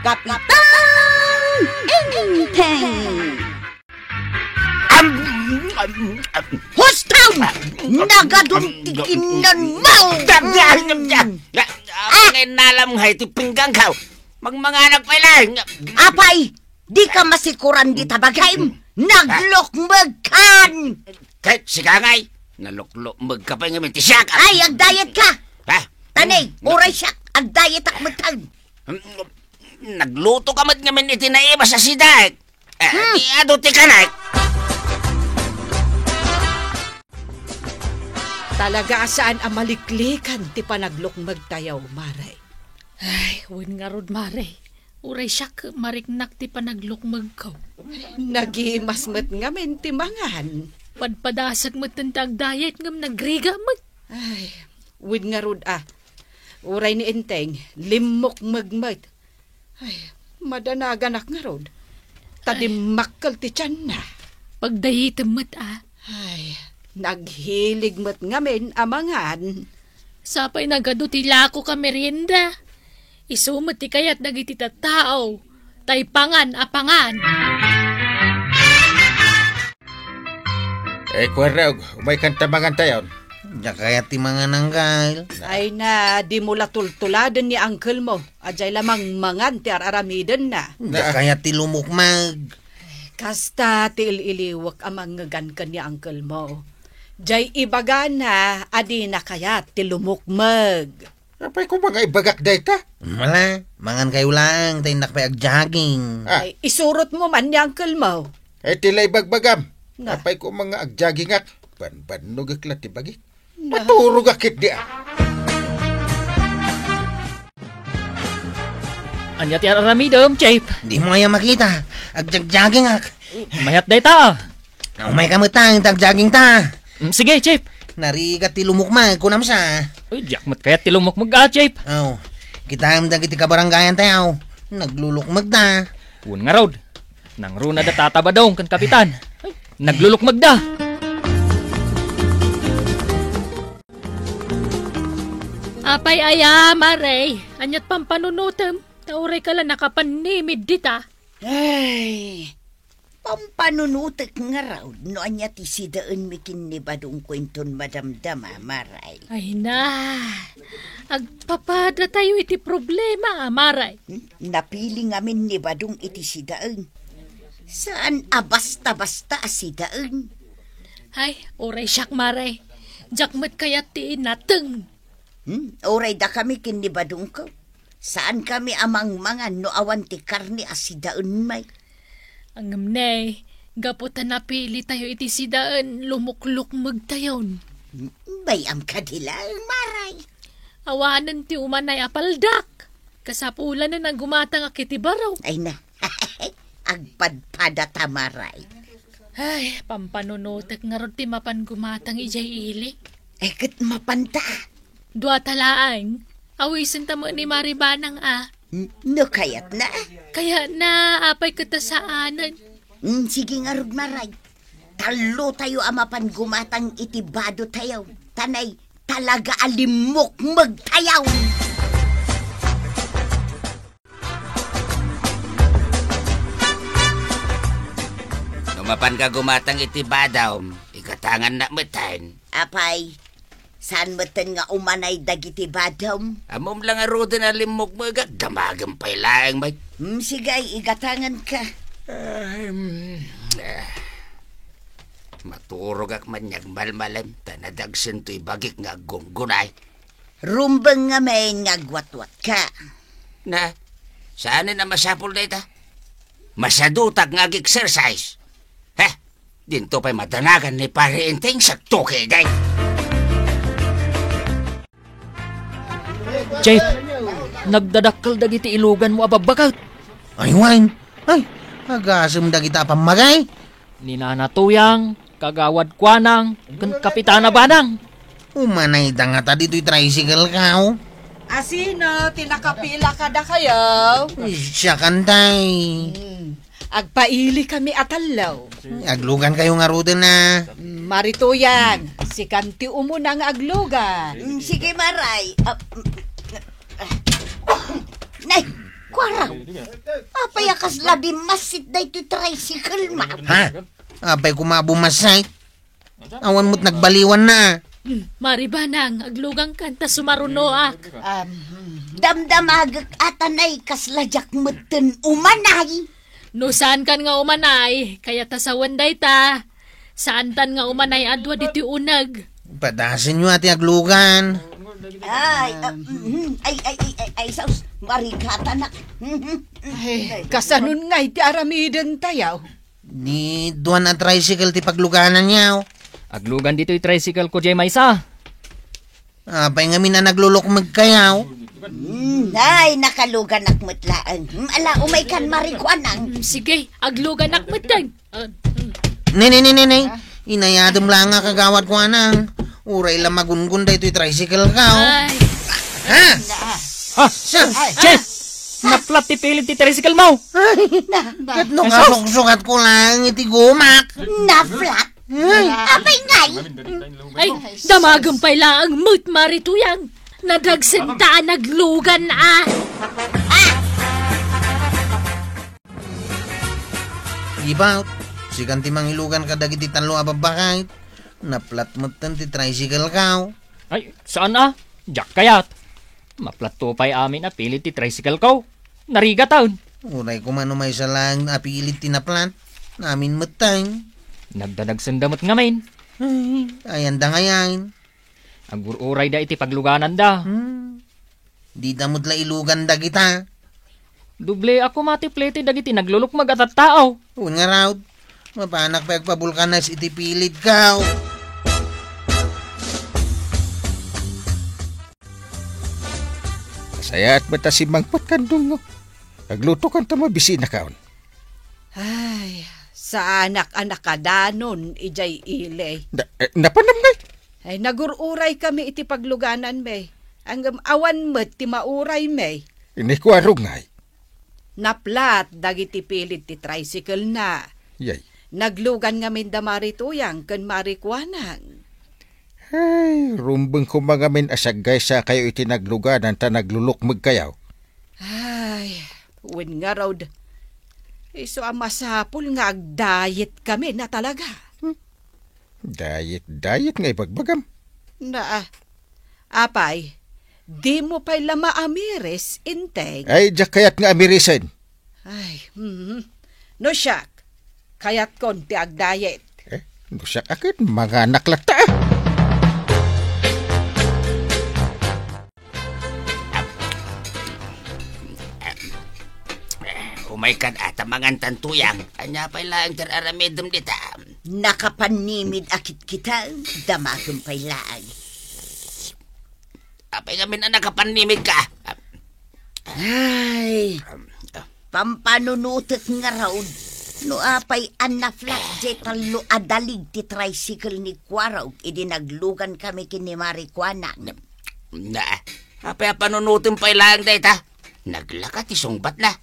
Kapitang Enteng! Hostaw! Nagaduntikinan mo! Ngayon nalam nga iti pinggang ka. Magmanganak pa lang. Apay, di ka masikuran di tabagay. Naglukmagkan! Kahit sigangay, naluklukmag ka pa yung ti siyak. Ay, agdayet ka! Ha? Tanay, oray siyak, agdayet ak magtag. Nagluto ka mat ngamin iti naiba sa sidak. Ado ti kanak. Talaga saan ang maliklikan ti panaglukmag tayaw, Maray. Ay, win nga rod, Maray. Uray siyak, mariknak ti panaglukmag ko. Nagimasmat nga men ti mangan. Padpadasag mo tantag diet ngam nagriga mo. Ay, win nga rod Uray ni Enteng, limok magmat. Ay, madanaganak nga rod. Tadimakal ti tiyan na. Pagdayitem mo't Ay, naghilig mo't ngamin amangan. Sapay nagadutila ko ka merienda. Isumot ti kayat dagiti tattao. Tay pangan apangan. Kwarog, umay kantamangan tayo. Diya kaya ti mga nanggal. Ay na, di mo latultuladan ni uncle mo. Ajay lamang mangan ti araramidan na. Diya kaya ti lumukmag. Kasta ti ililiwak amang ngagan ka ni uncle mo. Jay ibaga na, adi na kaya ti lumukmag. Apay ko mga ibagak data. Wala, mangan kayo lang, tayo nakapay agjogging. Ay, isurot mo man ni uncle mo. Tilay bagbagam. Na. Apay ko mga agjaging at banbanog aklat ibagi. Maturog akit di Anya ti aramidom, Chip. Di mo kaya makita, agjag-jogging ak. Mayat day ta. Umay kamutang, tag-jogging ta. Sige, Chip. Narigat ti lumukmag, kunam sa. Uy, jakmat kaya ti lumukmag Chip. Oh, kita am dagiti kabaranggayan tayo. Naglulukmag na. Un nga road. Nang runa da tatabadong kan kapitan. Ay, naglulukmag da. Apay aya, Maray. Anyat pampanunutem. Tauray ka lang nakapanimid dita. Ay, pampanunutek nga raw. No anya ti sidaan mikin ni badong kwenton madamdama, Maray. Ay na. Agpapada tayo iti problema, Maray. Napili ngamin ni badong iti sidaan. Saan basta-basta sidaan? Ay, oray siyak, Maray. Jakmat kaya ti nateng. Oray da kami kin ni badong ko. Saan kami amang mga no awan ti karni asidaan may? Ang amnay, gaputan napili tayo iti sidaan, lumukluk magtayon. Bayam ka dilang, Maray. Awanan ti umanay apaldak. Kasapulan na nang gumatang akiti baraw. Ay na, agpadpada ta, Maray. Ay, pampanunutek nga ron ti mapan gumatang ijay ili. Eket mapanta. Dua talaang, awisin tamo ni Maribanang No kayat na. Kaya na, apay katasaanan. Sige nga rod, Maray. Talo tayo amapan gumatang itibado tayo. Tanay, talaga alimok magtayaw. Numapan ka gumatang itibadaw. Ikatangan na matan. Apay, saan matan nga umanay dagiti badam? Amom lang arudo na limok mo agad. Damagang pailaang may. Sigay, igatangan ka. Maturog ak manyag malmalam. Tanadagsan to'y bagik nga gunggunay. Rumbang nga may ngagwat-wat ka. Na, saan na masapol na ita? Masadutag nga exercise. Dinto pa'y madanagan ni Pare Enteng sa toke, day. Chip, nagdadakkel dagiti ilugan mo ababagat. Ay, wine. Ay, agasam dagita pamagay. Ninanatuyang, kagawad kwanang, kan kapitana banang. Umanay da nga ta dito'y tricycle ka, oh. Asino, tinakapila ka da kayo? Siya kantay. Agpaili kami atalaw. Aglugan kayo nga rude na. Marituyan, si Kanti umuna nga aglugan. Sige, Maray. Nay, Kwaraw, apay akas labi masit da ito tricycle ma. Ha? Apay kumabumasay. Awan mo't nagbaliwan na. Maribanang, aglugang kanta sumarunoak. Damdamagak atanay kasladyak meten umanay. No saan kan nga umanay, kaya tasawan day ta. Saan tan nga umanay adwa diti unag. Padasin nyo ati aglugan. Ay, saus, marikata na. Ay, kasanon nga iti aramiden tayaw. Di duwan na tricycle ti pagluganan niyaw. Aglugan dito yung tricycle ko, Jay Maysa. Apay nga na naglulukmag kayaw. Ay, nakalugan akmutlaan. Ala, umay kan marikwanang. Sige, aglugan akmatang. Nay. Inayadom lang nga kagawad ko anang. Uray lang magungun da ito'y tricycle ka. Ay, Ha? Ha? Siya? Che! Naplat ti pilit ti tricycle mo! Kat nung kasuksukat ko lang iti gumak. Na-flat. Apay ngay. ay, damagampay lang ang mo't marituyang. Nadagsantaan naglugan Ibaw, si kanti mangilugan ka dagiti talo ababakay. Naplat mo ti tricycle ka. Ay, saan Jack kayat. Maplat to pa'y amin na pilit ti tricycle ko. Nariga taon. Uray ko man umay sa lang apilit tinaplat. Namin matay. Nagdadagsandamot ngamin. Ayan da ngayon. Agururay da iti pagluganan da. Di damot la ilugan da kita. Duble ako matiplete dagiti naglulukmag at tao. Un nga raw. Mapanak pa agpabulkanas iti pilit ka. Saya at mata si Mangpat kandong. Nagluto kan ta mabisina kaon. Ay, sa anak-anak ka danon, ijay ilay. Napanam ngay. Ay, nagururay kami iti pagluganan, may. Ang awan mo't ti mauray, may. Ini ko arong ngay. Naplat, dagiti pilit ti tricycle na. Yay. Naglugan nga min da marituyang, kan marikwanang. Ay, rumbeng ko mga min asagay sa kayo itinagluganan ta naglulukmag kayaw. Ay, win nga raw. Iso ang masapul nga ag-diet kami na talaga. Diet ngay bagbagam. Na, apay, di mo pa'y lama amires, integ. Ay, jak kayat nga amirisan. Ay, no siyak, kayat konti ag-diet. Nusak akit, mga naklata. Umaykan ata mangan tantuyang. Anya pa'y lang teraramidum dita. Nakapanimid akit kita, damagumpay laang. Apay kami na nakapanimig ka. Ay, pampanunutot nga raw. No apay anaflat je talo adalig ti tricycle ni Kwaraw. Idi naglugan kami kini Marikwanang. Na, apay panunutin pa'y lang dita. Naglakat isungbat na.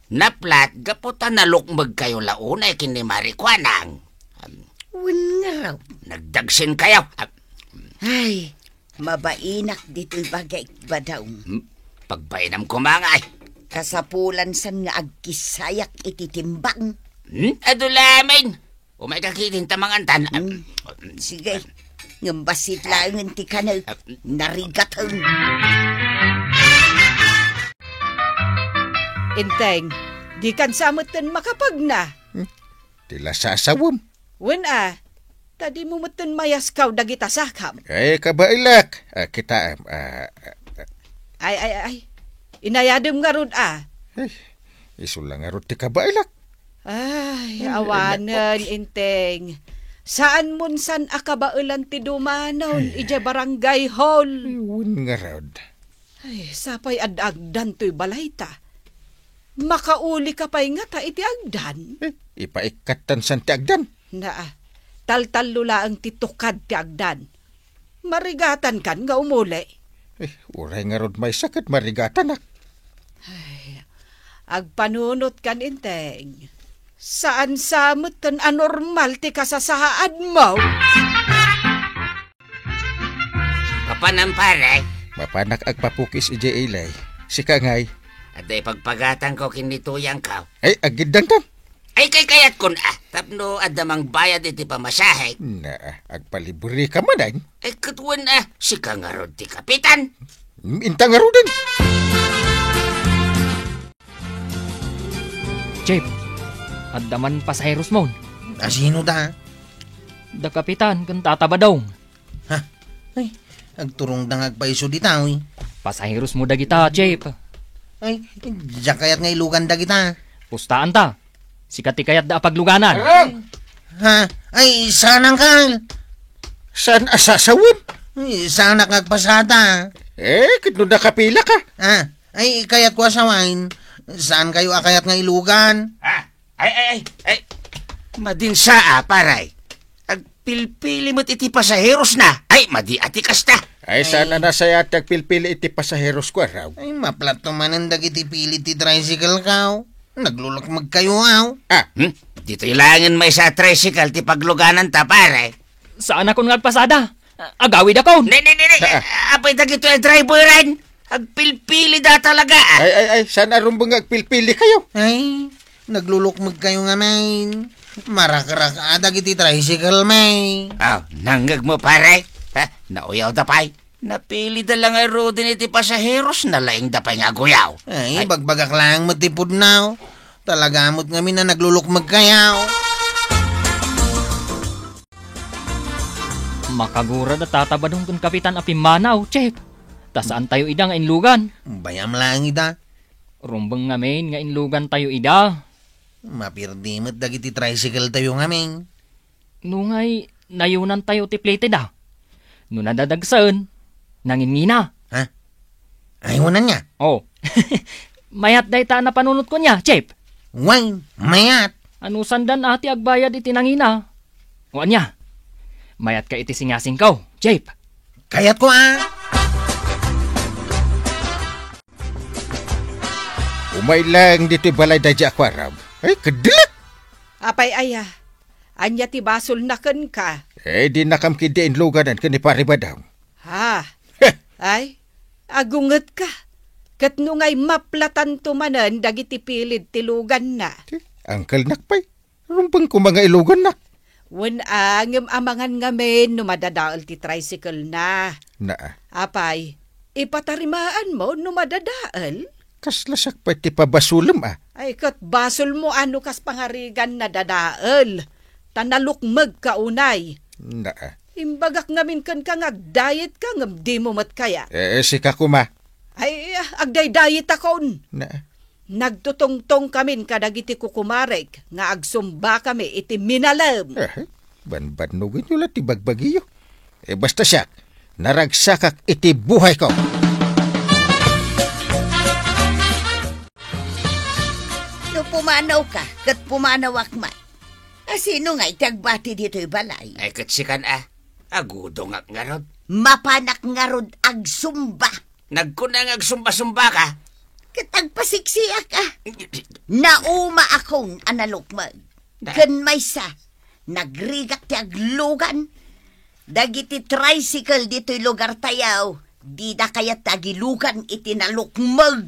Naplat, gaputan na lukmag kayo launay kini Marikwanang. Win nga raw. Nagdagsin kayo. Ay, mabainak dito'y bagay ba daw. Pagbainam ko mga ay. Kasapulan san nga agkisayak ititimbang. Adulamin. Umay kakitin tamangan tan. Sige, ngambasit lang ti kanal. Narigatan. Inteng, di kan samutan makapag na. Tila sasawam. Wen tadi mo mutan mayas kaw dagita sakam. Ay, kabailak. Kita, Ay. Inayadem nga rod isulang nga ron ti kabailak. Ay, awanan, inteng. Saan munsan akabailan ti dumanon, ija barangay hall. Iwan nga rod. Ay, sapay ad-agdan to'y balayta. Makauli ka pa'y nga ta iti agdan. Ipaikatan san ti agdan. Na, taltalula ang titukad ti agdan. Marigatan kan nga umuli. Uray nga rod may sakit marigatan. Agpanunot kan inteng. Saan samutan anormal ti kasasaad mo? Kapanampare. Mapanak agpapukis ije ilay. Si Kangay, At ay pagpagatan ko kinituyang ka. Ay, agidang tam. Ay kay kayat kun tapno adamang bayad iti pamasahe. Na, agpaliburi ka man ay. Ay katwan si kangarod ti kapitan. Intang arudan. Chip, addaman pasaheros mo. Sino da? Da kapitan, kan tatabadaw. Ha? Ay, agturong dangag paiso di tao eh. Pasaheros mo da kita, Chip. Ay, diyak kayat nga ilugan da kita. Pustaan ta. Sikat ti kayat da pagluganan. Ha? Ay, sanang kal. Saan asasawan? Ay, sana kagpasada. Kano nakapila ka? Ay, kayat ko asawain. Saan kayo akayat nga ilugan? Ay. Madinsa paray. Agpilpili mo't iti pasaheros na. Ay, madi ati kasta. Ay, sana nasaya tagpilpili iti pasaheros ko raw. Ay, maplato man ang dagiti pilit ti tricycle kaw. Naglulok magkayo aw. Dito ilangan may sa tricycle ti pagluganan ta paray. Saan ako nagpasada? Agawid ako. Ne. Apay dagito ay driveran. Agpilpili da talaga. Ay, sana rumbang agpilpili kayo. Ay, naglulok magkayo nga main. Marak-rak dagiti tricycle may. Nanggag mo paray. Nauyaw da pay. Napili da lang ay rodin iti pasaheros na laing da pay nga guyaw. Ay, bagbagak lang matipod na. Talaga mo't nga na naglulok magkayaw. Makagura da tatabadong kun kapitan apimanaw, Chip. Tasaan tayo ida nga inlugan. Bayam lang ida. Rumbang ngamin nga inlugan tayo ida. Mapirdi mo't dagiti tricycle tayo ngamin. Nungay, nayunan tayo ti plate da. No nadadagsaan, nangingina. Ha? Ayunan niya? Oh. Mayat day ta na panunot ko niya, Chip. Why, mayat. Ano sandan ati agbayad iti nangina? O anya? Mayat ka iti singasing ko, Chip. Kayat ko Umay lang dito balay da di akwarab. Ay, kadilat. Apay aya, anya ti basol na ken ka. Di nakamkidi inluganan kani paribadaw. Ha? Ay, agunget ka. Kat nungay maplatan tumanan dagiti pilid tilugan na. Angkal nakpay. Rumpang ko mga ilugan nak. Wen angem amangan ngamen no madadaal ti tricycle na. Apay, ipatarimaan mo no madadaal? Kaslasak pa ti pabasulam Ay kat basol mo ano kas pangarigan na dadaal. Tanalukmag ka unay. Imbagak ngamin kan agdayet ka ngam di mo mat kaya. Sika kuma. Ay, agday-dayet akon. Nagtutong-tong kamin kadagiti kukumarek nga agsumba kami iti minalam. Banbanugin nyo lang ti bagbagiyo. Basta siya, naragsakak iti buhay ko. No pumanaw ka, kat pumanawak man. Sino nga itagbati dito'y balay? Ay katsikan agudo nga ngarod. Mapanak ngarod agsumba. Nagkunang agsumba-sumba ka. Katagpasiksiya ka. Nauma akong analukmag. Kan may sa, nagrigat ti aglugan. Dagiti tricycle dito'y lugar tayaw. Di da kaya tagilugan iti nalukmag.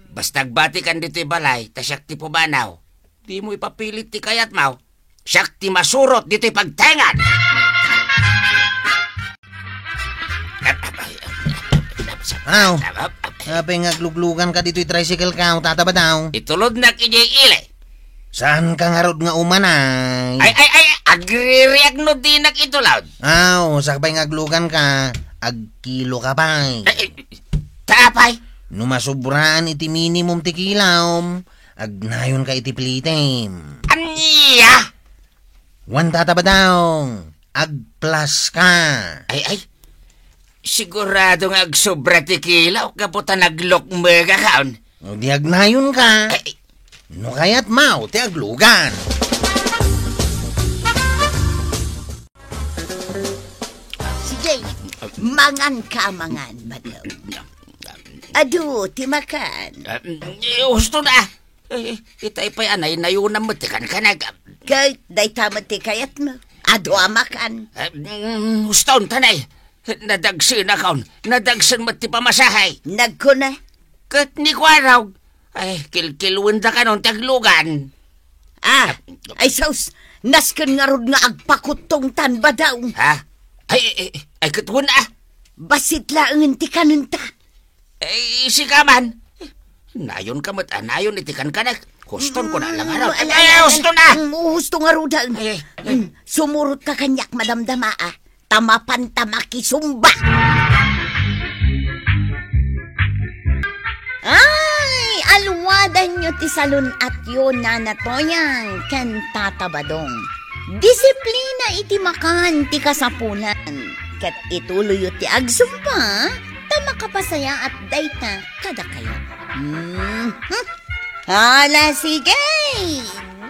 Basta agbatikan dito'y balay, tasyak ti pumanaw. Di mo ipapilit ti kayat mau. Siyak ti masurot dito'y pagtengan. Apay ngagluglugan ka dito'y tricycle ka, tataba daw. Itulod na kinyay ile. Saan ka nga rod nga umanay? Ay, agri-react no di nakitulad. Sakbay ngaglugan ka, agkilo ka pa. Tapay. Numasubraan iti minimum ti kilom, agnayon ka iti plitem. Anya? Wan tataba daw, agplas ka. Ay, sigurado nga agsobra ti kilaw, kaputa naglokmega kaon. O di agnayon ka. No kaya't mau, ti aglugan. Sige, mangan ka mangan, badaw. Adu, ti makan. Gusto na. Itay pa'y anay, nayunam mo, tikan ka na. Kahit day tamat ti kayat mo. Adu amakan. Gusto tanay. Nadagsin akaw. Nadagsin mo ti pamasahay. Nagkuna. Kat ni Kwaraw. Ay, kilkilwanda ka nung taglugan. Ay saus, nasken nga rod nga agpakutong tanba daw. Ha? Ay katun Basit laang ti kanunta. Ay, si Kaman. Nayon ka mat, nayon itikan ka na. Huston ko na lang araw. Ay, huston na! Husto nga rod daw. Ay, Sumurot ka kanyak madamdama Tamapan tamaki sumba. Ay, alwadan nyo ti salon at yun na natoyang ken tatabadong. Disiplina iti makan ti kasapulan. Kat ituloy ti agsumpa, tamakapasaya at dayta kada kayo. Hala, sige!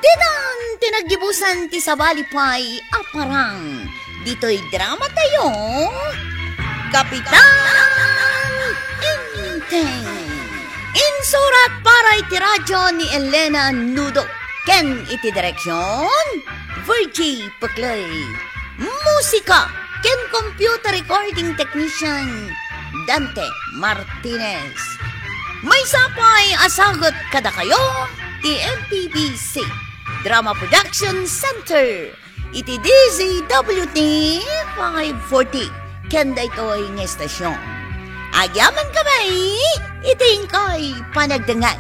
Didan, tinaggibusan ti sabalipay aparang. Dito'y drama tayo. Kapitan Inteng. Insurat para iti radyo ni Elena Nudo. Ken iti direksyon, Virgie Paclay. Musika, ken computer recording technician, Dante Martinez. May sapay asagot kada kayo, ti MPBC Drama Production Center, iti DZWT 540, kenda ito'y ng estasyon. Agyaman kamay, iting ko'y panagdangan.